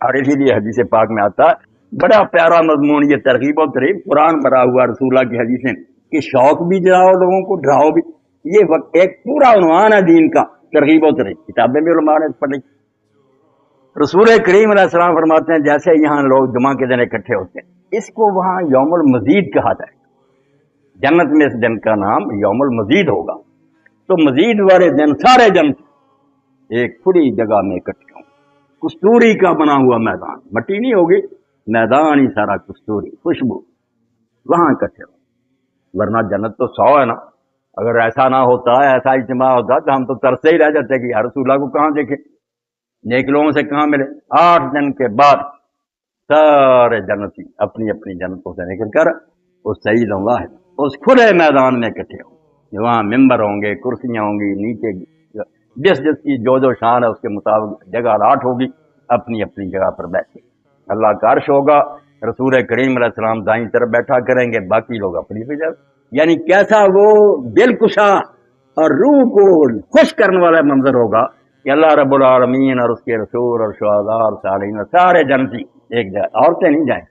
اور اسی لیے حدیث پاک میں آتا ہے بڑا پیارا مضمون، یہ ترغیب و ترہیب، قرآن بھرا ہوا رسول اللہ کی حدیثیں، کہ شوق بھی جلاؤ لوگوں کو، ڈراؤ بھی، یہ ایک پورا عنوان ہے دین کا، ترغیب و ترہیب۔ کتابیں بھی علماء نے پڑھی۔ رسول کریم علیہ السلام فرماتے ہیں جیسے یہاں لوگ جمعہ کے دن اکٹھے ہوتے ہیں، اس کو وہاں یوم المزید کہا جائے، جنت میں اس دن کا نام یوم المزید ہوگا۔ تو مزید والے دن سارے جن ایک کھلی جگہ میں اکٹھے ہوں، کستوری کا بنا ہوا میدان، مٹی نہیں ہوگی، میدان ہی سارا کستوری، خوشبو، وہاں اکٹھے ہوں۔ ورنہ جنت تو 100 ہے نا، اگر ایسا نہ ہوتا، ایسا اجتماع ہوتا تو ہم تو ترستے ہی رہ جاتے کہ یا رسول اللہ کو کہاں دیکھیں، نیک لوگوں سے کہاں ملے۔ 8 دن کے بعد سارے جنتی اپنی اپنی جنتوں سے نکل کر اس سعید واحد اس کھلے میدان میں اکٹھے ہوں، وہاں ممبر ہوں گے، کرسیاں ہوں گی، نیچے جس جس کی جو شان ہے اس کے مطابق جگہ الاٹ ہوگی، اپنی اپنی جگہ پر بیٹھے، اللہ کا عرش ہوگا، رسول کریم علیہ السلام دائیں طرف بیٹھا کریں گے، باقی لوگ اپنی جگہ۔ یعنی کیسا وہ دل کشا اور روح کو خوش کرنے والا منظر ہوگا کہ اللہ رب العالمین اور اس کے رسول اور شہداء اور صالحین سارے جنتی ایک جگہ، عورتیں نہیں جائیں۔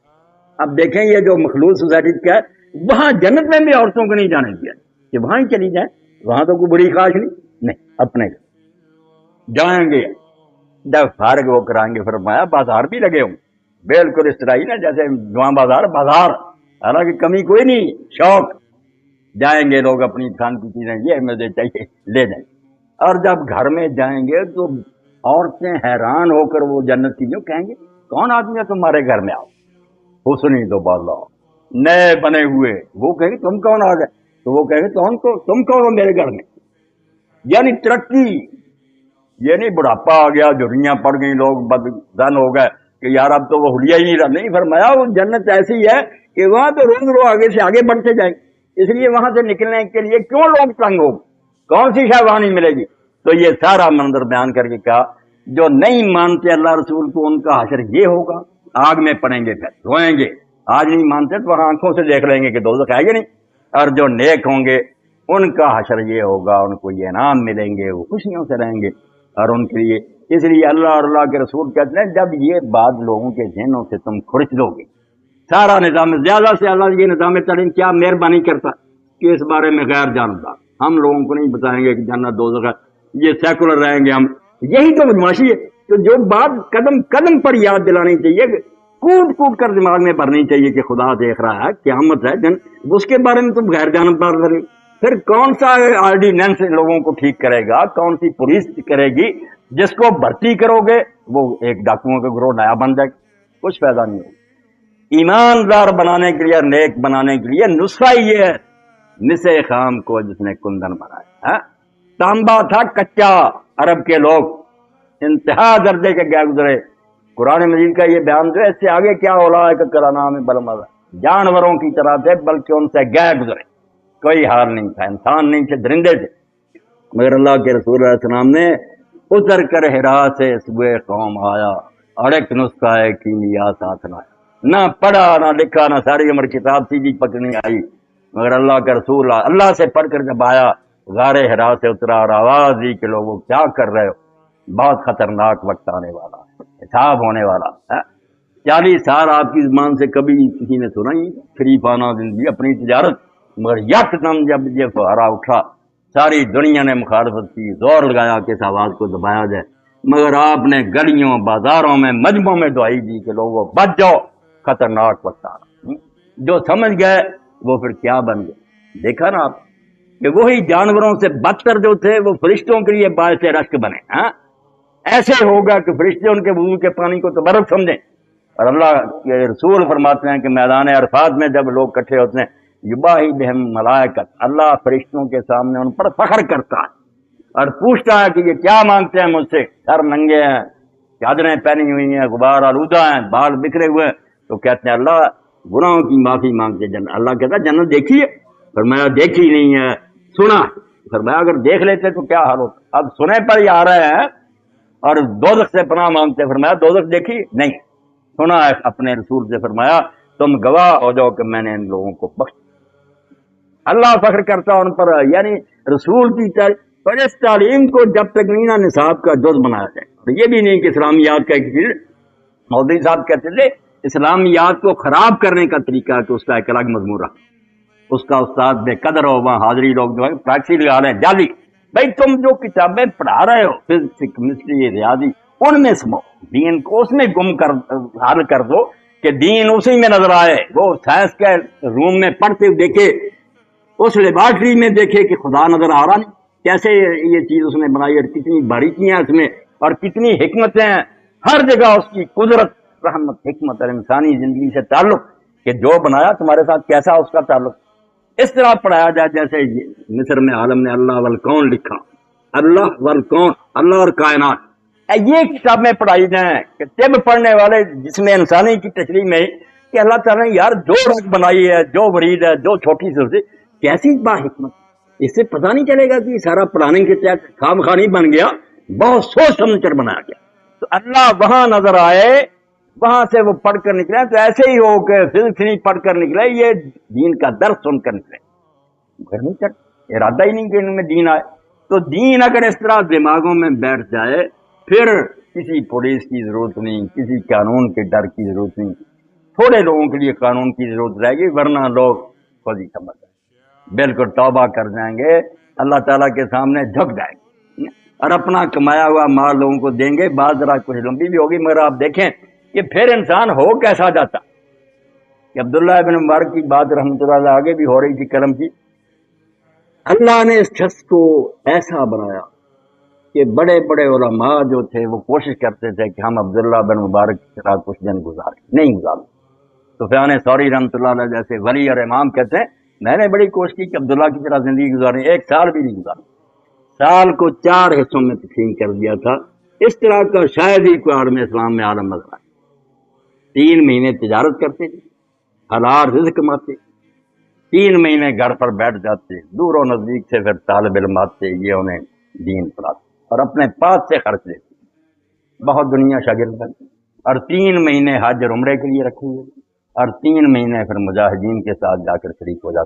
اب دیکھیں یہ جو مخلوط سوسائٹی کیا ہے، وہاں جنت میں بھی عورتوں کو نہیں جانے دیا کہ وہاں ہی چلی جائیں، وہاں تو کوئی بڑی خواہش نہیں، اپنے جائیں گے جب فارغ ہو کر آئیں گے۔ فرمایا بازار بھی لگے ہوں، بالکل اس طرح ہی نا جیسے جوان بازار، حالانکہ کمی کوئی نہیں، شوق، جائیں گے لوگ اپنی کھان کی چیزیں، یہ مجھے چاہیے لے جائیں۔ اور جب گھر میں جائیں گے تو عورتیں حیران ہو کر وہ جنت کی جو کہیں گے کون آدمی ہے تمہارے گھر میں، آؤ حسنی تو بالا نئے بنے ہوئے، وہ کہیں گے تم کون آ گئے، تو وہ کہیں گے تم کون ہو میرے گھر میں۔ یعنی ترقی، یہ نہیں بڑھاپا آ گیا، جھریاں پڑ گئی، لوگ بدزن ہو گئے کہ یار اب تو وہ حلیہ ہی نہیں رہا، نہیں۔ فرمایا وہ جنت ایسی ہے کہ وہاں تو روز روز آگے سے آگے بڑھتے جائیں، اس لیے وہاں سے نکلنے کے لیے کیوں لوگ تنگ ہو، کون سی شے وہاں نہیں ملے گی۔ تو یہ سارا منظر بیان کر کے کہا جو نہیں مانتے اللہ رسول کو ان کا حشر یہ ہوگا، آگ میں پڑیں گے، پھر روئیں گے، آج نہیں مانتے تو وہاں آنکھوں سے دیکھ لیں گے کہ دوزخ ہے یا نہیں. اور جو نیک ہوں گے ان کا حشر یہ ہوگا، ان کو یہ انعام ملیں گے، وہ خوشیوں سے رہیں گے. اور ان کے لیے اس لیے اللہ اور اللہ کے رسول کہتے ہیں جب یہ بات لوگوں کے ذہنوں سے تم کھرچ دو گے، سارا نظام زیادہ سے اللہ یہ نظام تعلیم کیا مہربانی کرتا کہ اس بارے میں غیر جانتا ہم لوگوں کو نہیں بتائیں گے کہ جنت دوزخ ہے، یہ سیکولر رہیں گے ہم. یہی تو بدماشی ہے. تو جو بات قدم قدم پر یاد دلانی چاہیے، کود کود کر دماغ میں بھرنی چاہیے کہ خدا دیکھ رہا ہے، قیامت ہے اس کے بارے میں تم غیر جانبدار کریں. پھر کون سا آرڈیننس لوگوں کو ٹھیک کرے گا، کون سی پولیس کرے گی؟ جس کو بھرتی کرو گے وہ ایک ڈاکوؤں کا گروہ نیا بن جائے گا، کچھ فائدہ نہیں ہوگا. ایماندار بنانے کے لیے اور نیک بنانے کے لیے نسخہ یہ ہے، نسے خام کو جس نے کندن بنایا. تانبا تھا کچا، عرب کے لوگ انتہا درجے کے گئے گزرے. قرآن مجید کا یہ بیان جو ہے اس سے آگے کیا اولئک کالانعام بل ہم اضل، جانوروں کی طرح تھے بلکہ ان سے گئے گزرے، کوئی حال نہیں تھا، انسان نہیں تھے، درندے تھے. مگر اللہ کے رسول علیہ السلام نے اتر کر ہرا سے سوئے قوم آیا اور ایک نسخہ ہے کیمیا ساتھ لایا. نہ پڑھا نہ لکھا، نہ ساری عمر کتاب سیدھی پکڑنی آئی، مگر اللہ کا رسول اللہ سے پڑھ کر جب آیا غار ہرا سے اترا اور آواز دی کہ لوگوں کیا کر رہے ہو، بہت خطرناک وقت آنے والا ہے، حساب ہونے والا ہے. 40 سال آپ کی زبان سے کبھی کسی نے سنا ہی فری پانا زندگی اپنی تجارت، مگر یکدم جب یہ فہرا اٹھا ساری دنیا نے مخالفت کی، زور لگایا کہ اس آواز کو دبایا جائے، مگر آپ نے گلیوں بازاروں میں مجمعوں میں دعائی دی کہ لوگوں بچ جاؤ، خطرناک وقت آ رہا. جو سمجھ گئے وہ پھر کیا بن گئے. دیکھا نا آپ کہ وہی جانوروں سے بدتر جو تھے وہ فرشتوں کے لیے باعث رشک بنے. ایسے ہوگا کہ فرشتے ان کے وضو کے پانی کو تو برف سمجھیں. اور اللہ کے رسول فرماتے ہیں کہ میدان عرفات میں جب لوگ اکٹھے ہوتے ہیں یباہی بہم ملائکۃ، اللہ فرشتوں کے سامنے ان پر فخر کرتا ہے اور پوچھتا ہے کہ یہ کیا مانگتے ہیں مجھ سے. سر ننگے ہیں، چادریں پہنی ہوئی ہیں، غبار آلودہ ہیں، بال بکھرے ہوئے ہیں، تو کہتے ہیں اللہ گناہوں کی معافی مانگتے جنت. اللہ کہتا ہے جنت دیکھی ہے؟ فرمایا دیکھی نہیں ہے، سنا. فرمایا اگر دیکھ لیتے تو کیا حال ہوتا. اب سنے پر ہی آ رہے ہیں اور دوزخ سے پناہ مانگتے. فرمایا دوزخ دیکھی نہیں، سنا ہے اپنے رسول سے. فرمایا تم گواہ ہو جاؤ کہ میں نے ان لوگوں کو بخش. اللہ فخر کرتا ان پر، یعنی رسول کی پر اس تعلیم کو جب تک نہیں نا نصاب کا جز بنایا جائے. اور یہ بھی نہیں کہ اسلامیات کا ایک چیز مودودی صاحب کہتے تھے اسلامیات کو خراب کرنے کا طریقہ ہے کہ اس کا ایک الگ مضمون رکھ، اس کا استاد بے قدر ہو، وہاں حاضری لوگ جو ہے پریکسی لگا رہے ہیں جعلی. بھائی تم جو کتابیں پڑھا رہے ہو فزکس کیمسٹری ریاضی ان میں سمو، دین کو اس میں گم کر حل کر دو کہ دین اسی میں نظر آئے. وہ سائنس کے روم میں پڑھتے دیکھے، اس لیبارٹری میں دیکھے کہ خدا نظر آ رہا نہیں، کیسے یہ چیز اس نے بنائی اور کتنی باریکیاں اس میں اور کتنی حکمتیں ہیں. ہر جگہ اس کی قدرت، رحمت، حکمت اور انسانی زندگی سے تعلق کہ جو بنایا تمہارے ساتھ کیسا اس کا تعلق. اس طرح پڑھایا جائے جیسے مصر میں عالم نے اللہ والکون لکھا، اللہ والکون، اللہ اور کائنات. یہ کتابیں پڑھائی جائیں کہ طب پڑھنے والے جس میں انسانی کی تشریح میں کہ اللہ تعالیٰ نے یار جو رگ بنائی ہے، جو ورید ہے، جو چھوٹی سی کیسی با حکمت. اس سے پتہ نہیں چلے گا کہ یہ سارا پلاننگ کے تحت خام خانی بن گیا، بہت سوچ سمجھ کر بنایا گیا. تو اللہ وہاں نظر آئے، وہاں سے وہ پڑھ کر نکلے. تو ایسے ہی ہو کہ فزکس نہیں پڑھ کر نکلے، یہ دین کا درس سن کر نکلے. گھر نہیں چڑھ، ارادہ ہی نہیں کہ ان میں دین آئے. تو دین اگر اس طرح دماغوں میں بیٹھ جائے پھر کسی پولیس کی ضرورت نہیں، کسی قانون کے ڈر کی ضرورت نہیں. تھوڑے لوگوں کے لیے قانون کی ضرورت رہے گی، ورنہ لوگ خود ہی سمجھ جائیں بالکل توبہ کر جائیں گے، اللہ تعالیٰ کے سامنے جھک جائیں گے اور اپنا کمایا ہوا مال لوگوں کو دیں گے. بات ذرا کچھ لمبی بھی ہوگی مگر آپ دیکھیں کہ پھر انسان ہو کیسا جاتا. کہ عبداللہ ابن مبارک کی بات رحمۃ اللہ علیہ آگے بھی ہو رہی تھی قلم کی. اللہ نے اس شخص کو ایسا بنایا کہ بڑے بڑے علماء جو تھے وہ کوشش کرتے تھے کہ ہم عبداللہ بن مبارک کی طرح کچھ دن گزاریں، نہیں گزارے. سفیان ثوری رحمۃ اللہ علیہ جیسے ولی اور امام کہتے ہیں میں نے بڑی کوشش کی کہ عبداللہ کی طرح زندگی گزاریں، ایک سال بھی نہیں گزارا. سال کو 4 حصوں میں تقسیم کر دیا تھا. اس طرح کا شاید ہی کوئی عالم اسلام میں عالم نظر آئے. 3 مہینے تجارت کرتے تھے، حلال رزق کماتے، 3 مہینے گھر پر بیٹھ جاتے، دور و نزدیک سے پھر طالب علم آتے، یہ انہیں دین پڑھاتے اور اپنے پاس سے خرچ لیتے. بہت دنیا شاگرد بن اور 3 مہینے حج اور عمرے کے لیے رکھے ہوئے اور 3 مہینے پھر مجاہدین کے ساتھ جا کر شریک ہو جاتا